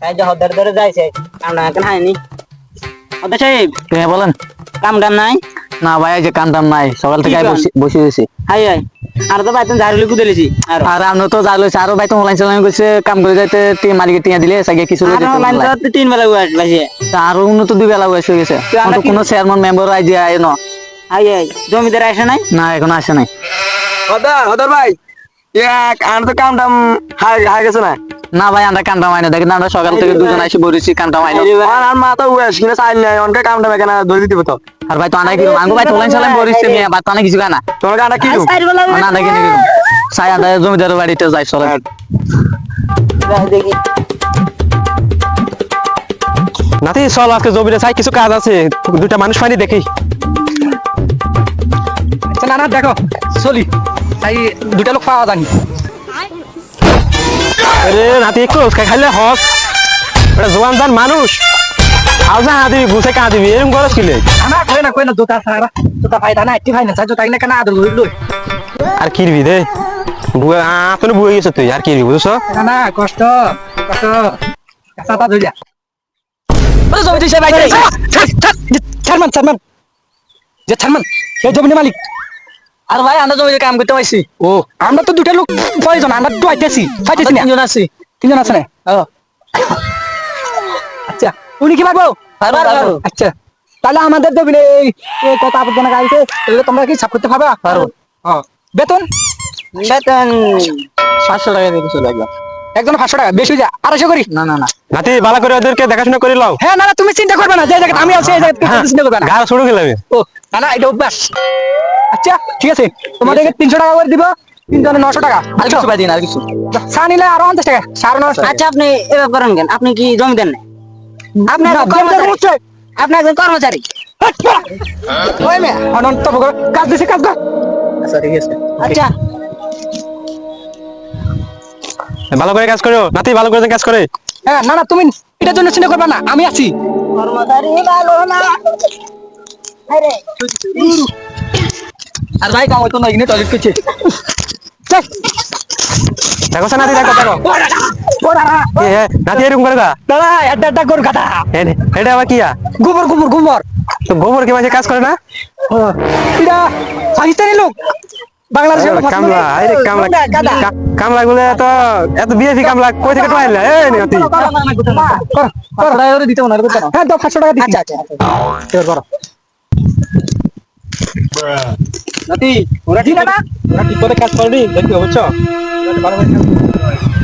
তাই যে হদার ধরে যাইছে কামটা এখন হয়নি হদার সাহেব হ্যাঁ বলেন। কাম টাম নাই না ভাই এই যে কাম নাই সকাল থেকে কি কাম? বসে রয়েছি। হাই হাই আর তো বাইতন ঝাড়ুলি কুদেলেছি আর আর আমরা তো যা লইছে আরো ভাই তো অনলাইন চালান করছে কাম করে যাইতে মালিকের টিয়া দিলে সাগে কিছু লই দিতে লাইন তো 3 বেলা উয়াস বাজে আর উন্নত দুই বেলা বয়স হয়ে গেছে তো আমরা তো কোনো চেয়ারম্যান মেম্বার আইডিয়া আয় না। হাই হাই জমিদার আসে নাই না এখন আসে নাই। হদর ভাই আর তো কাম টাম হাই গেছে না। না ভাই আমরা কামটা মাইনে দেখেন আমরা সকাল থেকে দুজন এসে বলেছি কামটা মাইনে। আর মাথা উয়াস কিনা চাইল নাই অনকে কাম টাম এখানে ধরে দিতে তো। আর ভাই তো আনা কি আঙ্গো ভাই তো অনলাইন চালান বলেছি মেয়ে বাত আনা কিছু না তোর গানা কি না না কি সাই আন্দা জমিদার বাড়িতে যাই চলে দেখি নাতি চল আজকে জমিতে চাই কিছু কাজ আছে দুটা মানুষ পাইনি দেখি। না না দেখো চলি তাই দুটা লোক পাওয়া যায়নি। আরে নাতি একটু খাইলে হস এটা জোয়ান জান মানুষ আও যা দিবি গুছে কা দিবি এরকম গরজ কিলে না কই না জোতা ছাড়া জোতা ফায়দা না একটি ফাইনা জোতা কিনা কেন আদর লই লই আর কি দিবি রে বুয়া আপনি বুয়ে গেছ তুই আর কি দিবি বুঝছ না কষ্ট কষ্ট কাঁচাটা ধইলা ওরে জমি দিছে ভাই ছাড়মান যে ছাড়মান এই জমির মালিক। আর ভাই আমরা জমিতে কাম করতে পাইছি। ও আমরা তো দুটা লোক প্রয়োজন আমরা তো আইতেছি ফাইতেছি না তিনজন আছি। তিনজন আছে না আচ্ছা উনি কি পারবো পারবো। আচ্ছা তাহলে আমাদের দেবেন এই কত আবর্জনা গাড়িতে এগুলো তোমরা কি সাফ করতে পারবা পারবো। বেতন বেতন 500 টাকা দিয়ে চলে একদম। একজন 500 টাকা বেশি যা 250 করি না না না নাতি ভালো করে ওদেরকে দেখাশোনা করে লাও। হ্যাঁ না তুমি চিন্তা করবে না যে জায়গায় আমি আছি এই জায়গায় চিন্তা করবে না গাল ছোট খেলাবে ও না এটা অভ্যাস আচ্ছা ঠিক আছে তোমাদেরকে 300 টাকা করে দিব তিনজনে 900 টাকা আর কিছু পাই দিন আর কিছু। চা নিলে আরো 50 টাকা 950 আচ্ছা আপনি এবার করেন কেন আপনি কি জমিদার নাই আপনি একজন কর্মচারী আপনি একজন কর্মচারী ওই মে অনন্ত ভগবান কাজ দিছে কাজ কর আচ্ছা ঠিক আছে। আচ্ছা ভালো করে কাজ করো নাতি ভালো করে কাজ করে। হ্যাঁ না তুমি এটার জন্য চিন্তা করবে না আমি আছি কর্মচারী ভালো না আরে আর ভাই কাম হইতো না এখানে টয়লেট করছে। চল দেখো নাতি দেখো নাতি এরকম করে গা দাদা একটা গরু কাটা এটা আবার কিয়া গোবর তো গোবর কি মাঝে কাজ করে না এটা পাকিস্তানি লোক বাংলাদেশের লোক কামলা আরে কামলা গুলো তো এত বিএফি কামলা কই থেকে পাইলা এই নাতি দিতে না হ্যাঁ দাও 500 টাকা দিচ্ছি আচ্ছা করো নাতি ওরা ঠিক না ওরা ঠিক করে কাজ করনি দেখি বুঝছো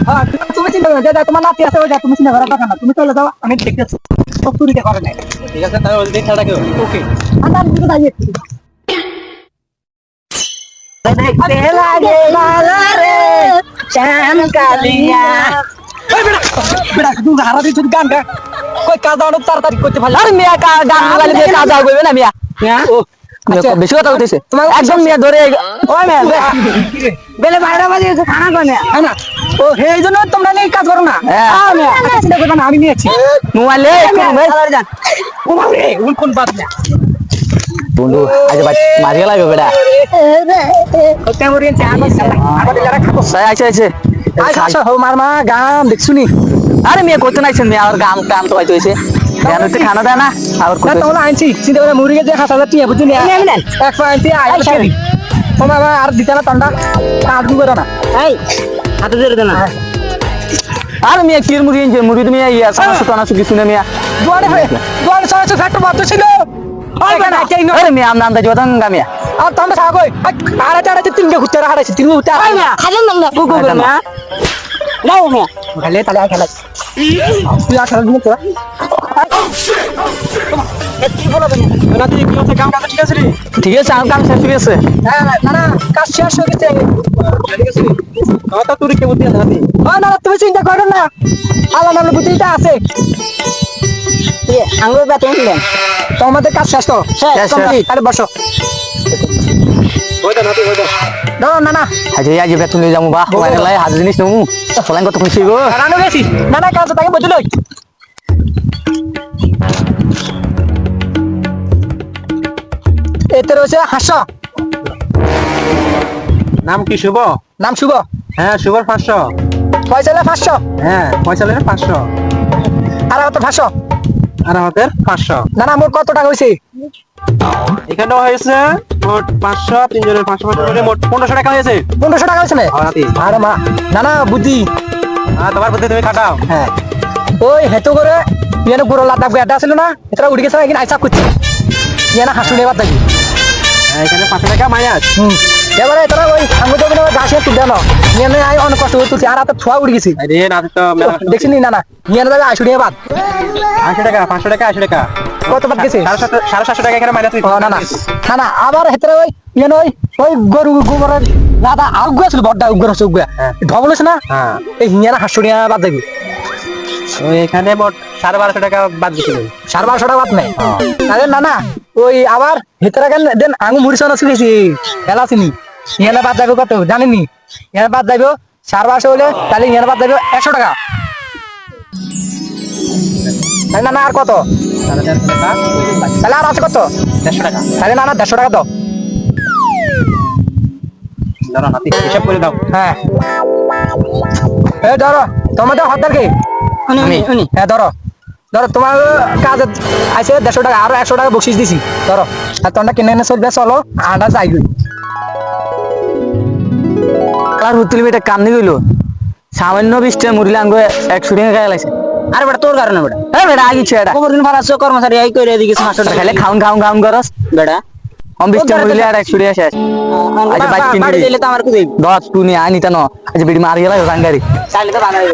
হ্যাঁ তুমি চিন্তা করো দাদা তোমার নাতি আছে ওই যা তুমি চিন্তা করো দরকার না তুমি চলে যাও আমি দেখতেছি সব চুরিতে করে নাই ঠিক আছে তাহলে ওই দিন ছাড়া কেউ ওকে আমরা দিকে দাঁড়িয়ে দেখতে লাগে ভালো রে শ্যাম কালিয়া বেটা তুমি হারা দিচ্ছ গান গা কই কাজ আনো তাড়াতাড়ি করতে পারলে আর মিয়া গান গালি দিয়ে কাজ আর করবে না মিয়া। ও আচ্ছা বেশি কথা হইতেছে তোমার একদম মিয়া ধরে ওই মে বেলে 12টা বাজে খানা কোনে হ্যাঁ না ও এই জন্য তোমরা নেই কাজ করো না হ্যাঁ। চিন্তা করবে না আমি নিয়েছি মোবাইলে ও বাবা রে উন কোন বাদ না বন্ধু আজ ভাই মারিয়া লাগবে বেটা। হত্যা করিয়েন আমাদের যারা খাবো সাই আছে আচ্ছা হো মারমা গান দেখছুনি আরে মিয়া কইতে নাইছেন মিয়া আর গাম টাম তো হইতো হইছে কেন তো খানা দেয় না আর না তোমরা আনছি চিন্তা করে মুরগি যে 7000 টিয়া বুঝুনি এক পা আনছি আয় খাবি তোমার আর দিতে না তন্ডা কাজ করো না এই হাতে ধরে দেনা আর মিয়া কির মুড়ি ইঞ্জে মুড়ি তুমি ইয়া সানা সুতানা সুকি শুনে মিয়া দুয়ারে সরাসরি ফ্যাক্টর বাদ ছিল আরে মিয়া আমনা আমদা জোদাং গামিয়া আর তোমরা থাকো আর চাড়াতে তিনটে ঘুরতে হারাইছে তিন ঘুরতে ওই মে খাজন না গুগু করে না নাও মে খেলে তাহলে আর খেলা তুই আর খেলা দিন তোরা কি বলবে নাতি কি হচ্ছে কাম কাজ ঠিক আছে রে ঠিক আছে আর কাম শেষ হয়ে গেছে। হ্যাঁ না কাজ শেষ হয়ে গেছে ঠিক আছে কথা তুই কে বুঝিস নাতি না তুমি চিন্তা করো না আলাদা বুদ্ধিটা আছে আঙ্গুর বেতন দিলেন তোমাদের কাজ শেষ তো শেষ, কমপ্লিট আরে বসো ওইটা নাতি ওইটা ধরো না আজ আজ বেতন নিয়ে যাবো বাহ ওখানে লাই হাজার জিনিস নেবো ফলাইন কত খুশি গো রানো গেছি না কাজ তাকে বুঝলো এতে রয়েছে হাস্য নাম কি শুভ নাম শুভ হ্যাঁ শুভর 500 পয়সা 500 হ্যাঁ পয়সা লেগে 500 আর আমার তো 500 আর আমাদের 500 না না মোট কত টাকা হয়েছে এখানেও হয়েছে মোট 500 তিনজনের 500 করে মোট 1500 টাকা হয়েছে 1500 টাকা হয়েছে না হাতি আরে মা না না বুদ্ধি তোমার বুদ্ধি তুমি খাটাও হ্যাঁ ওই হেতু করে ইয়ানো পুরো লাদাখ গেডা ছিল না এটা উড়ে গেছে এখানে আইসা করছে ইয়ানা হাসুনে বাদ থাকি এখানে 500 টাকা মাইনাস এবারে তোরা ওই আঙ্গুল দেবে না গাছে তুলে না ইয়ানো আই অনেক কষ্ট করে তুলছি আর হাতে ছোয়া উড়ে গেছি আরে রাতে তো দেখছিস না না ইয়ানো যাবে আইসুড়িয়ে বাদ 80 টাকা 500 টাকা 80 টাকা কত বাদ গেছে 750 টাকা এখানে মাইনাস ও না না না না আবার হেতরে ওই ইয়ানো ওই গরু গোবরের লাদা আউগ আছিল বড় আউগ আছে উগ ঢবল আছে না হ্যাঁ এই হিয়ানা হাসুড়িয়া বাদ যাবি ওই এখানে মোট 1250 টাকা বাদ গেছিল 1250 টাকা বাদ নাই আরে না না ওই আবার ভিতরে কেন দেন আঙু মুড়ি সনা শিখেছি এলা চিনি ইয়ানা বাদ যাবে কত জানেনি ইয়ানা বাদ যাবে 1250 হলে তাহলে ইয়ানা বাদ যাবে 100 টাকা তাই না না আর কত 450 টাকা তাহলে আর আছে কত 150 টাকা তাহলে না না 150 টাকা দাও দাঁড়া হাতি হিসাব করে দাও হ্যাঁ এই ধরো তোমাদের হতার কি উনি হ্যাঁ ধরো ধরো তোমার কাজ আছে 150 টাকা আরো 100 টাকা বকশিস দিছি ধরো আর তোমরা কিনে এনে চলবে চলো আন্ডা যাই গই আর হুতুল বেটা কাম নি গইলো সামান্য 20 টাকা মুরলি আঙ্গো 100 টাকা খাই লাইছে আরে বেটা তোর কারণে বেটা এ বেটা আগি ছেড়া খবর দিন ফারাস কর্মচারী আই কইরে এদিকে 500 টাকা খাইলে খাউন খাউন খাউন করস বেটা কম 20 টাকা মুরলি আর 100 টাকা শেষ আজ বাইক কিনে বাড়ি দিলে তো আমার কই দশ তুই আনি তা ন আজ বিড়ি মারি গেল গাঙ্গারি চাইলে তো বানাই